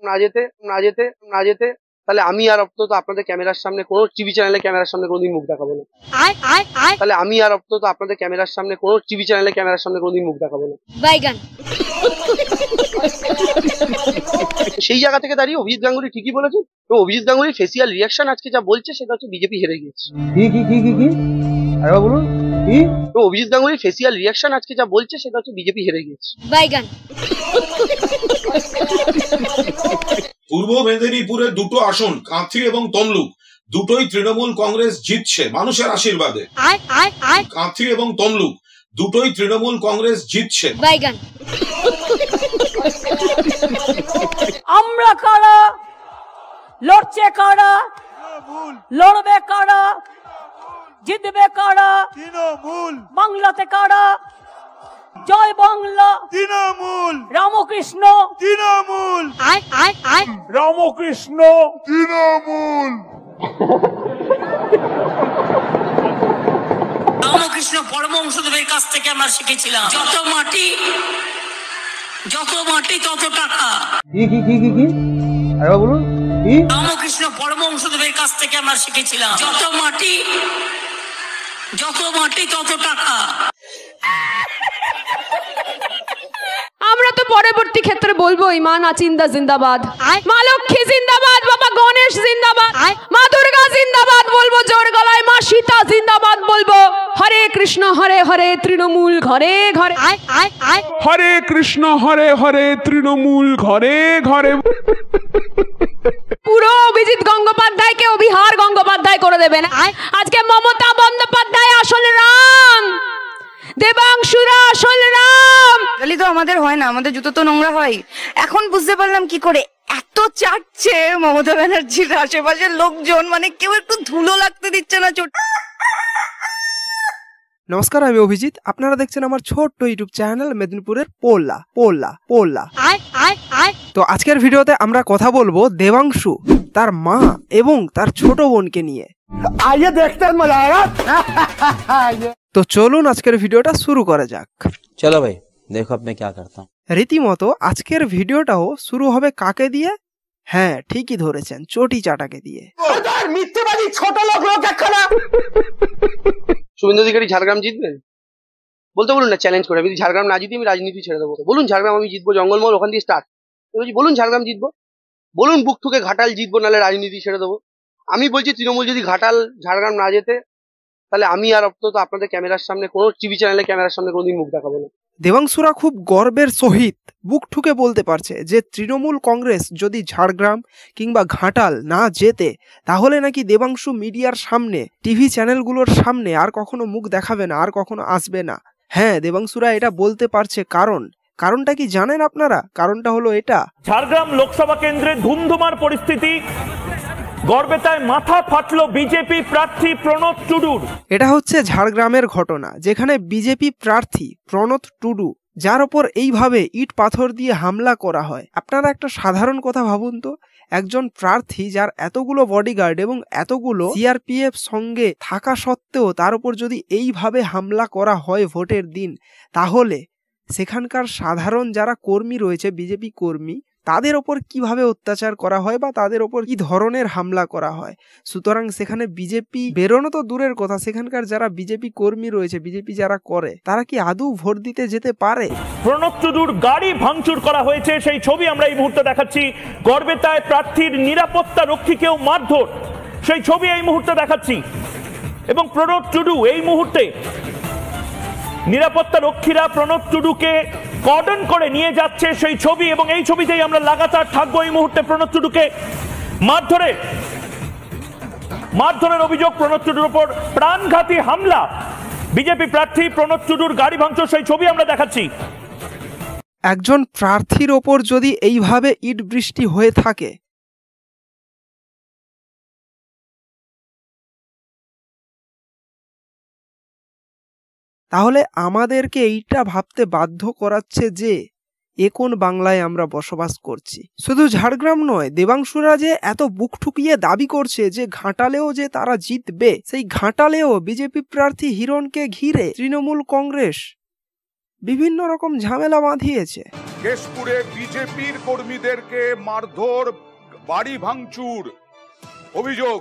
না যেতে না যেতে না যেতে তাহলে আমি আর অন্তত আপনাদের ক্যামেরার সামনে কোনো টিভি চ্যানেলে ক্যামেরার সামনে কোনোদিন মুখ দেখাবো না। তাহলে আমি আর অন্তত আপনাদের ক্যামেরার সামনে কোনো টিভি চ্যানেলে ক্যামেরার সামনে কোনোদিন মুখ দেখাবো না। সেই জায়গা থেকে দাঁড়িয়ে অভিজিৎ গাঙ্গুলি ঠিকই বলেছে। তো অভিজিৎ গাঙ্গুলির ফেসিয়াল রিয়াকশন আজকে যা বলছে সেটা হচ্ছে বিজেপি হেরে গিয়েছে। আরে বলুন কি? তো অভিজিৎ গাঙ্গুলির ফেসিয়াল রিয়াকশন আজকে যা বলছে সেটা হচ্ছে বিজেপি হেরে গিয়েছে। পূর্ব মেদিনীপুরের দুটো আসন কাঁথি এবং তমলুক দুটোই তৃণমূল কংগ্রেস জিতছে মানুষের আশীর্বাদে। কাঁথি এবং তমলুক দুটোই তৃণমূল কংগ্রেস জিতছে। আমরা কারা, লড়ছে কারা, লড়বে কারা, জিতবে কারা, তৃণমূল। বাংলাতে কারা, জয় বাংলা তৃণমূল, রামকৃষ্ণ তৃণমূল, রামকৃষ্ণ তৃণমূল। রামকৃষ্ণ পরমহংসদেবের কাছ থেকে আমরা শিখেছিলাম যত মাটি তত টাকা। রামকৃষ্ণ পরমহংসদেবের কাছ থেকে আমরা শিখেছিলাম যত মাটি তত টাকা। আমরা তো পরবর্তী ক্ষেত্রে বলবো মা নাচিন্দা জিন্দাবাদ, মা লক্ষ্মী জিন্দাবাদ, বাবা গণেশ জিন্দাবাদ, মা দুর্গা জিন্দাবাদ বলবো জোর গলায়, মা সীতা জিন্দাবাদ বলবো। হরে কৃষ্ণ হরে হরে তৃণমূল ঘরে ঘরে, হরে কৃষ্ণ হরে হরে তৃণমূল ঘরে ঘরে। পুরো অভিজিৎ গঙ্গোপাধ্যায়কে অভিহার গঙ্গোপাধ্যায় করে দেবেন। আজকে মমতা বন্দ্যোপাধ্যায় আসল রাম, দেবাংশুরা আসল রাম। তো আমাদের হয় না, আমাদের জুতো তো নোংরা হয়। এখন বুঝতে পারলাম কি করে এত চাটছে মমতা ব্যানার্জির আশেপাশের লোকজন, মানে কেউ একটু ধুলো লাগতে দিচ্ছে না। নমস্কার, আমি অভিজিৎ। আপনারা দেখছেন আমার ছোট্ট ইউটিউব চ্যানেল মেদিনীপুরের পোল্লা পোল্লা পোল্লা। তো আজকের ভিডিওতে আমরা কথা বলবো দেবাংশু, তার মা এবং তার ছোট বোনকে নিয়ে। তো চলুন আজকের ভিডিওটা শুরু করা যাক। চলো ভাই, দেখো আপনি কি করতে। রীতিমতো আজকের ভিডিওটাও শুরু হবে কাকে দিয়ে? হ্যাঁ, ঠিকই ধরেছেন, চটি চাটাকে দিয়ে। শুভেন্দু অধিকারী ঝাড়গ্রাম জিতবেন বলতে বলুন না, চ্যালেঞ্জ করে। আমি যদি ঝাড়গ্রাম না জিতি আমি রাজনীতি ছেড়ে দেবো। বলুন ঝাড়গ্রাম আমি জিতবো, জঙ্গলমহল ওখান দিয়ে স্টার্ট। বলুন ঝাড়গ্রাম জিতবো, বলুন বুক ঠুকে ঘাটাল জিতবো, নাহলে রাজনীতি ছেড়ে দেবো। আমি বলছি তৃণমূল যদি ঘাটাল ঝাড়গ্রাম না যেতে তাহলে আমি আর অন্তত আপনাদের ক্যামেরার সামনে কোনো টিভি চ্যানেলে ক্যামেরার সামনে কোনোদিন মুখ দেখাবো না। দেবাংশুরা খুব গর্বের সহিত বুক ঠুকে বলতে পারছে যে তৃণমূল কংগ্রেস যদি ঝাড়গ্রাম কিংবা ঘাটাল না যেতে তাহলে নাকি দেবাংশু মিডিয়ার সামনে, টিভি চ্যানেলগুলোর সামনে আর কখনো মুখ দেখাবে না, আর কখনো আসবে না। হ্যাঁ, দেবাংশুরা এটা বলতে পারছে কারণটা কি জানেন আপনারা? কারণটা হলো এটা, ঝাড়গ্রাম লোকসভা কেন্দ্রে ধুমধুমার পরিস্থিতি, গর্বেতায় মাথা ফাটলো বিজেপি প্রার্থী প্রণব টুডুর। এটা হচ্ছে ঝাড়গ্রামের ঘটনা, যেখানে বিজেপি প্রার্থী প্রণব টুডু, যার ওপর এইভাবে ইট পাথর দিয়ে হামলা করা হয়। আপনারা একটা সাধারণ কথা ভাবুন তো, একজন প্রার্থী যার এতগুলো বডিগার্ড এবং এতগুলো সিআরপিএফ সঙ্গে থাকা সত্ত্বেও তার উপর যদি এইভাবে হামলা করা হয় ভোটের দিন, তাহলে সেখানকার সাধারণ যারা কর্মী রয়েছে, বিজেপি কর্মী, তাদের ওপর কিভাবে অত্যাচার করা হয় বা তাদের ওপর কি ধরনের হামলা করা হয়। সুতরাং সেখানে বিজেপি বেরোনো তো দূরের কথা, সেখানকার যারা বিজেপি কর্মী রয়েছে, বিজেপি যারা করে, তারা কি আদৌ ভোট দিতে যেতে পারে? প্রণব টুডুর গাড়ি ভাঙচুর করা হয়েছে, সেই ছবি আমরা এই মুহূর্তে দেখাচ্ছি। গর্বেতায় প্রার্থীর নিরাপত্তা রক্ষীকেও মারধর, সেই ছবি এই মুহূর্তে দেখাচ্ছি। এবং প্রণব টুডু এই মুহূর্তে, নিরাপত্তা রক্ষীরা প্রণব টুডুকে কর্ডন করে নিয়ে যাচ্ছে, সেই ছবি। এবং এই ছবিতেই আমরা লাগাতার থাকবো। এই মুহূর্তে প্রণব টুডুকে মারধরের অভিযোগ, প্রণব টুডুর উপর প্রাণঘাতী হামলা, বিজেপি প্রার্থী প্রণব টুডুর গাড়ি ভাঙচুর, সেই ছবি আমরা দেখাচ্ছি। একজন প্রার্থীর ওপর যদি এইভাবে ইট বৃষ্টি হয়ে থাকে, তাহলে আমাদেরকে এইটা ভাবতে বাধ্য করাচ্ছে যে এ কোন বাংলায় আমরা বসবাস করছি। শুধু ঝাড়গ্রাম নয়, দেবাংশুরা যে এত বুক ঠুকিয়ে দাবি করছে যে ঘাটালেও যে তারা জিতবে, সেই ঘাটালেও বিজেপি প্রার্থী হিরণকে ঘিরে তৃণমূল কংগ্রেস বিভিন্ন রকম ঝামেলা বাঁধিয়েছে। কেশপুরে বিজেপির কর্মীদেরকে মারধর, বাড়ি ভাঙচুর, অভিযোগ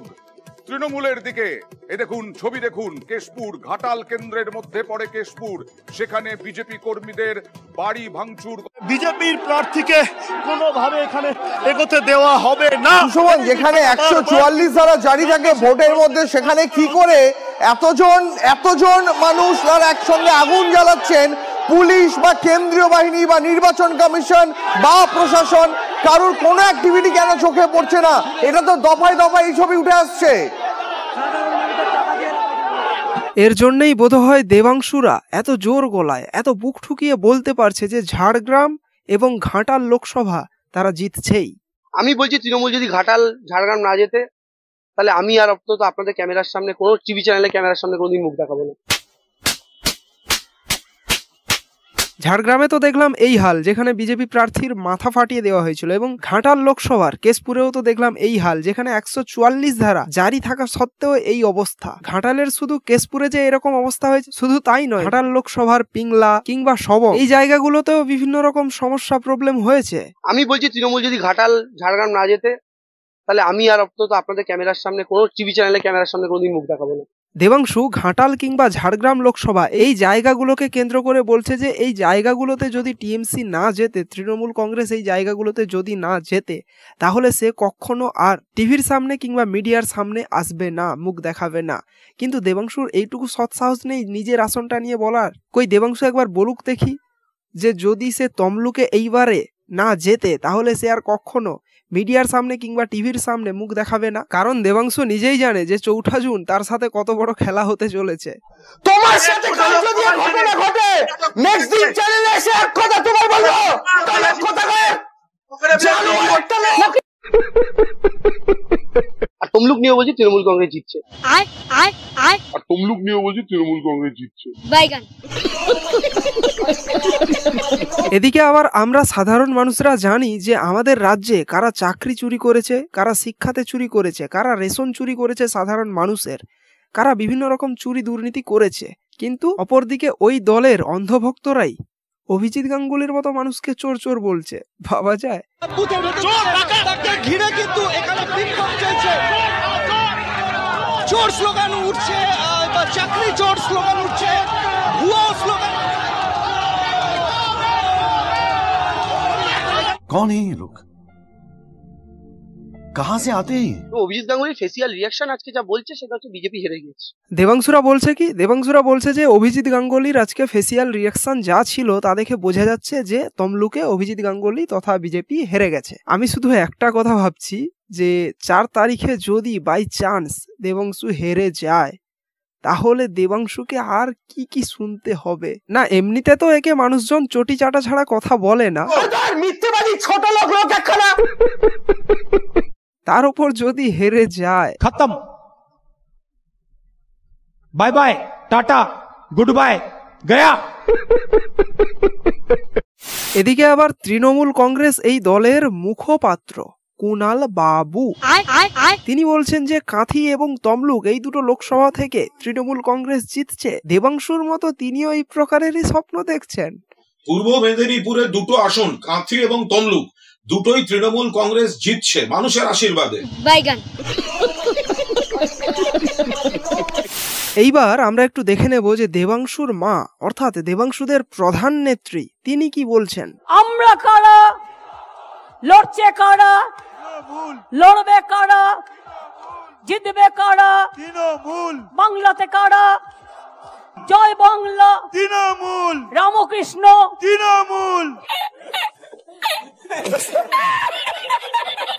তৃণমূলের দিকে। এ দেখুন ছবি, দেখুন কেশপুর ঘাটাল কেন্দ্রের মধ্যে পড়ে কেশপুর, সেখানে বিজেপি কর্মীদের বাড়ি ভাঙচুর। বিজেপির প্রার্থীকে কোনোভাবে এখানে এগোতে দেওয়া হবে না। যেখানে 144 ধারা জারি থাকে ভোটের মধ্যে, সেখানে কি করে এতজন মানুষ তারা একসঙ্গে আগুন জ্বালাচ্ছেন? পুলিশ বা কেন্দ্রীয় বাহিনী বা নির্বাচন কমিশন বা প্রশাসন কারোর কোনো অ্যাক্টিভিটি কেন চোখে পড়ছে না? এটা তো দফায় দফায় এই ছবি উঠে আসছে। এর জন্যই বোধহয় দেবাংশুরা এত জোর গলায়, এত বুক ঠুকিয়ে বলতে পারছে যে ঝাড়গ্রাম এবং ঘাটাল লোকসভা তারা জিতছেই। আমি বলছি তৃণমূল যদি ঘাটাল ঝাড়গ্রাম না যেতে, তাহলে আমি আর অন্তত আপনাদের ক্যামেরার সামনে, কোনো টিভি চ্যানেলে ক্যামেরার সামনে কোনোদিন মুখ দেখাবো না। ঝাড়গ্রামে তো দেখলাম এই হাল, যেখানে বিজেপি প্রার্থীর মাথা ফাটিয়ে দেওয়া হয়েছিল, এবং ঘাটাল লোকসভার কেশপুরেও তো দেখলাম এই হাল, যেখানে 144 ধারা জারি থাকা সত্ত্বেও এই অবস্থা। ঘাটালের শুধু কেশপুরে যে এরকম অবস্থা হয়েছে শুধু তাই নয়, ঘাটাল লোকসভার পিংলা কিংবা সবং এই জায়গাগুলোতেও বিভিন্ন রকম সমস্যা প্রবলেম হয়েছে। আমি বলছি তৃণমূল যদি ঘাটাল ঝাড়গ্রাম না যেতে, তাহলে আমি আর অন্তত আপনাদের ক্যামেরার সামনে, কোনো টিভি চ্যানেলে ক্যামেরার সামনে কোনোদিন মুখ দেখাবো না। দেবাংশু ঘাটাল কিংবা ঝাড়গ্রাম লোকসভা এই জায়গাগুলোকে কেন্দ্র করে বলছে যে এই জায়গাগুলোতে যদি টিএমসি না যেতে, তৃণমূল কংগ্রেস এই জায়গাগুলোতে যদি না যেতে, তাহলে সে কখনো আর টিভির সামনে কিংবা মিডিয়ার সামনে আসবে না, মুখ দেখাবে না। কিন্তু দেবাংশুর এইটুকু সৎসাহস নেই নিজের আসনটা নিয়ে বলার। কই দেবাংশু একবার বলুক দেখি যে যদি সে তমলুকে এইবারে না যেতে, তাহলে সে আর কখনো মিডিয়ার সামনে কিংবা টিভির সামনে মুখ দেখাবে না। কারণ দেবাংশু নিজেই জানে যে 4 জুন তার সাথে কত বড় খেলা হতে চলেছে। তোমার সাথে যদি ঘটনা ঘটে, নেক্সট দিন চ্যানেলে এসে এক কথা তোমার বলবো, তাহলে কথা কয় জানো একটা আর তমলুক নিয়ে বলছি তৃণমূল কংগ্রেস জিতছে। এদিকে আবার আমরা সাধারণ মানুষরা জানি যে আমাদের রাজ্যে কারা চাকরি চুরি করেছে, কারা শিক্ষাতে চুরি করেছে, কারা রেশন চুরি করেছে সাধারণ মানুষের, কারা বিভিন্ন রকম চুরি দুর্নীতি করেছে। কিন্তু অপরদিকে ওই দলের অন্ধভক্তরাই অভিজিৎ গাঙ্গুলির মতো মানুষকে চোর চোর বলছে। ভাবা যায়? ঘিরে কিন্তু এখানে বিক্ষোভ চলছে, চোর স্লোগান উঠছে, চাকরি চোর স্লোগান উঠছে, ভুয়া স্লোগান। कौन है ये लोग, कहां से आते हैं? তো অভিজিৎ গাঙ্গুলির ফেসিয়াল রিয়াকশন আজকে যা বলছে সেটা হচ্ছে বিজেপি হেরে গেছে। দেবাংশুরা বলছে কি? দেবাংশুরা বলছে যে অভিজিৎ গাঙ্গুলির আজকে ফেসিয়াল রিয়াকশন যা ছিল তা দেখে বোঝা যাচ্ছে যে তমলুকে অভিজিৎ গাঙ্গুলি তথা বিজেপি হেরে গেছে। আমি শুধু একটা কথা ভাবছি যে 4 তারিখে যদি বাই চান্স দেবাংশু হেরে যায়, তাহলে দেবাংশুকে আর কি কি শুনতে হবে না। এমনিতে তো একে মানুষজন চটি চাটা ছাড়া কথা বলে না, মিথ্যেবাদী ছোট লোক একখানা। তার উপর যদি হেরে যায়, খতম, bye bye, tata, good bye, Gaya. এদিকে আবার তৃণমূল কংগ্রেস এই দলের মুখপাত্র কুনাল বাবু তিনি বলছেন যে কাঁথি এবং তমলুক এই দুটো লোকসভা থেকে তৃণমূল কংগ্রেস জিতছে। দেবাংশুর মতো তিনিও এই প্রকারেরই স্বপ্ন দেখছেন। পূর্ব মেদিনীপুরের 2টো আসন কাঁথি এবং তমলুক দুটোই তৃণমূল কংগ্রেস জিতছে মানুষের আশীর্বাদে। এইবার আমরা একটু দেখে নেব যে দেবাংশুর মা অর্থাৎ দেবাংশুদের প্রধান নেত্রী তিনি কি বলছেন। আমরা কারা, লড়ছে কারা, লড়বে কারা, জিতবে কারা, তৃণমূল। বাংলাতে কারা, জয় বাংলা, তৃণমূল। রামকৃষ্ণ, তৃণমূল।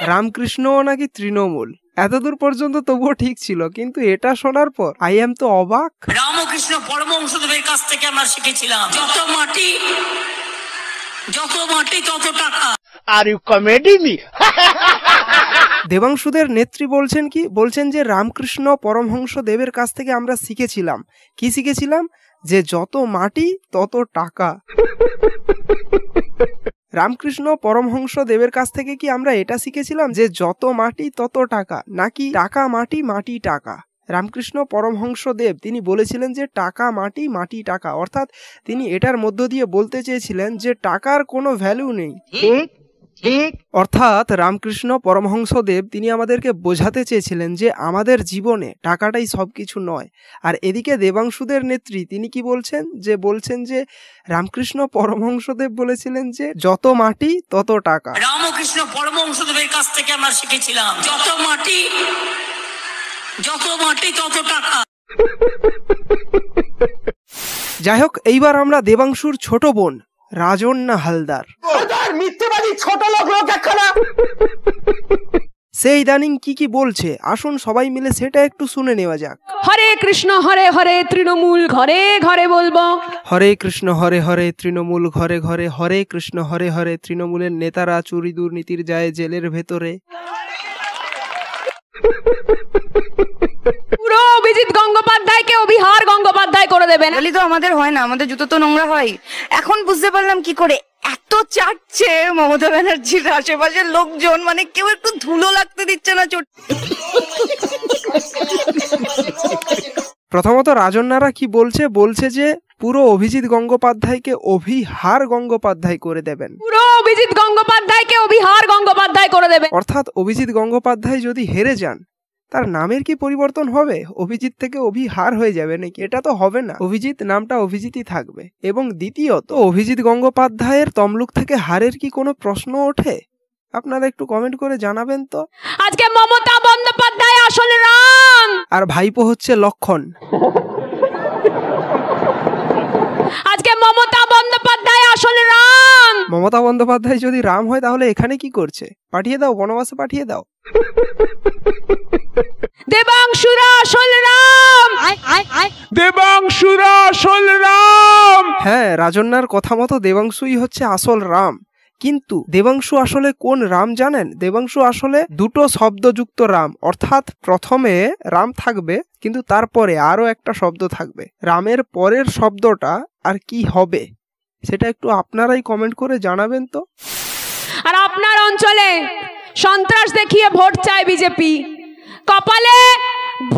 রামকৃষ্ণ নাকি তৃণমূল, এতদূর পর্যন্ত তবুও ঠিক ছিল, কিন্তু এটা শোনার পর আই এম তো অবাক। রামকৃষ্ণ পরমহংসদেবের কাছ থেকে আমরা শিখেছিলাম যত মাটি তত টাকা। Are you comedy me? দেবাংশুদের নেত্রী বলছেন কি? বলছেন যে রামকৃষ্ণ পরমহংস দেবের কাছ থেকে আমরা শিখেছিলাম। কি শিখেছিলাম? যে যত মাটি তত টাকা। রামকৃষ্ণ পরমহংস দেবের কাছ থেকে কি আমরা এটা শিখেছিলাম যে যত মাটি তত টাকা, নাকি টাকা মাটি মাটি টাকা? রামকৃষ্ণ পরমহংসদেব তিনি বলেছিলেন যে টাকা মাটি, মাটি টাকা, অর্থাৎ তিনি এটার মধ্য দিয়ে বলতে চেয়েছিলেন যে টাকার কোনো ভ্যালু নেই। অর্থাৎ রামকৃষ্ণ পরমহংসদেব তিনি আমাদেরকে বোঝাতে চেয়েছিলেন যে আমাদের জীবনে টাকাটাই সবকিছু নয়। আর এদিকে দেবাংশুদের নেত্রী তিনি কি বলছেন যে রামকৃষ্ণ পরমহংসদেব বলেছিলেন যে যত মাটি তত টাকা। রামকৃষ্ণ পরমহংসদেবের কাছ থেকে আমরা শিখেছিলাম যত মাটি তত টাকা। যাই হোক, এইবার আমরা দেবাংশুর ছোট বোন রাজন্যা হালদার, মিথ্যেবাদী ছোট লোক একখানা, সে ইদানিং কি বলছে আসুন সবাই মিলে সেটা একটু শুনে নেওয়া যাক। হরে কৃষ্ণ হরে হরে তৃণমূল ঘরে ঘরে বলবো, হরে কৃষ্ণ হরে হরে তৃণমূল ঘরে ঘরে, হরে কৃষ্ণ হরে হরে তৃণমূলের নেতারা চুরি দুর্নীতির যায় জেলের ভেতরে। পুরো অভিজিৎ গঙ্গোপাধ্যায়কে অভিহার গঙ্গোপাধ্যায় করে দেবেন। বলি তো আমাদের হয় না, আমাদের জুতো তো নোংরা হয়। এখন বুঝতে পারলাম কি করে এত চাটছে মমতা ব্যানার্জির আশেপাশের লোকজন, মানে কেউ একটু ধুলো লাগতে দিচ্ছে না। প্রথমত রাজন্যারা কি বলছে যে পুরো অভিজিৎ গঙ্গোপাধ্যায়কে অভিহার গঙ্গোপাধ্যায় করে দেবেন, পুরো অভিজিৎ গঙ্গোপাধ্যায়কে অভিহার গঙ্গোপাধ্যায় করে দেবেন। অর্থাৎ অভিজিৎ গঙ্গোপাধ্যায় যদি হেরে যান তার নামের কি পরিবর্তন হবে? অভিজিৎ থেকে অভিহার হয়ে যাবে নাকি? এটা তো হবে না, অভিজিৎ নামটা অভিজিৎই থাকবে। এবং দ্বিতীয়ত অভিজিৎ গঙ্গোপাধ্যায়ের তমলুক থেকে হারের কি কোনো প্রশ্ন ওঠে? আপনারা একটু কমেন্ট করে জানাবেন তো। আজকে মমতা বন্দ্যোপাধ্যায় আসলে রাম আর ভাইপো হচ্ছে লক্ষণ। আজকে মমতা বন্দ্যোপাধ্যায় আসলে রাম। মমতা বন্দ্যোপাধ্যায় যদি রাম হয় তাহলে এখানে কি করছে? পাঠিয়ে দাও, বনবাসে পাঠিয়ে দাও। দেবাংশুরা আসল রাম, দেবাংশুরা আসল রাম। হ্যাঁ, রাজন্যার কথা মতো দেবাংশুই হচ্ছে আসল রাম। কিন্তু দেবাংশু আসলে কোন রাম জানেন? দেবাংশু আসলে দুটো শব্দযুক্ত রাম, অর্থাৎ প্রথমে রাম থাকবে কিন্তু তারপরে আরো একটা শব্দ থাকবে। রামের পরের শব্দটা আর কি হবে সেটা একটু আপনারাই কমেন্ট করে জানাবেন তো। আর আপনার অঞ্চলে সন্ত্রাস দেখিয়ে ভোট চায় বিজেপি, কপালে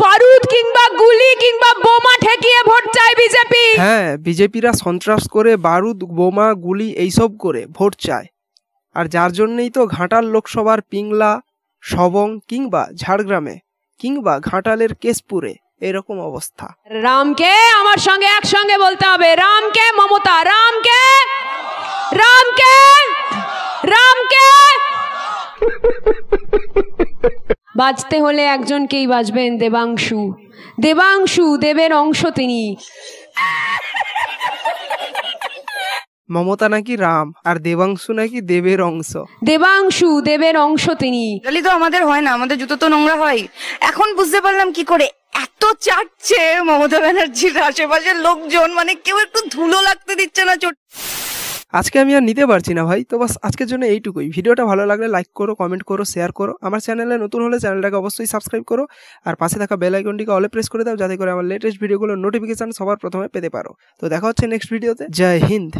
বারুদ কিংবা গুলি কিংবা বোমা ঠেকিয়ে ভোট চায় বিজেপি। হ্যাঁ, বিজেপিরা সন্ত্রাস করে বারুদ বোমা গুলি এইসব করে ভোট চায়। আর যার জন্যই তো ঘাটাল লোকসভার পিংলা, সবং কিংবা ঝাড়গ্রামে কিংবা ঘাটালের কেশপুরে এরকম অবস্থা। রামকে আমার সঙ্গে একসঙ্গে বলতে হবে, রামকে মমতা, রামকে রামকে রামকে। বাঁচতে হলে একজনকেই বাঁচবেন, দেবাংশু। দেবাংশু দেবের অংশ তিনি। মমতা নাকি রাম আর দেবাংশু নাকি দেবের অংশ। দেবাংশু দেবের অংশ তিনি। বলি তো আমাদের হয় না, আমাদের জুতো তো নোংরা হয়। এখন বুঝতে পারলাম কি করে এত চাটছে মমতা ব্যানার্জির আশেপাশের লোকজন, মানে কেউ একটু ধুলো লাগতে দিচ্ছে না। আজকে আমি আর নিতে পারছি না ভাই, তো বাস আজকের জন্য এইটুকুই। ভিডিওটা ভালো লাগলে লাইক করো, কমেন্ট করো, শেয়ার করো। আমার চ্যানেলে নতুন হলে চ্যানেলটাকে অবশ্যই সাবস্ক্রাইব করো আর পাশে থাকা বেল আইকনটিকে অলে প্রেস করে দাও যাতে করে আমার লেটেস্ট ভিডিওগুলোর নোটিফিকেশন সবার প্রথমে পেতে পারো। তো দেখা হচ্ছে নেক্সট ভিডিওতে। জয় হিন্দ।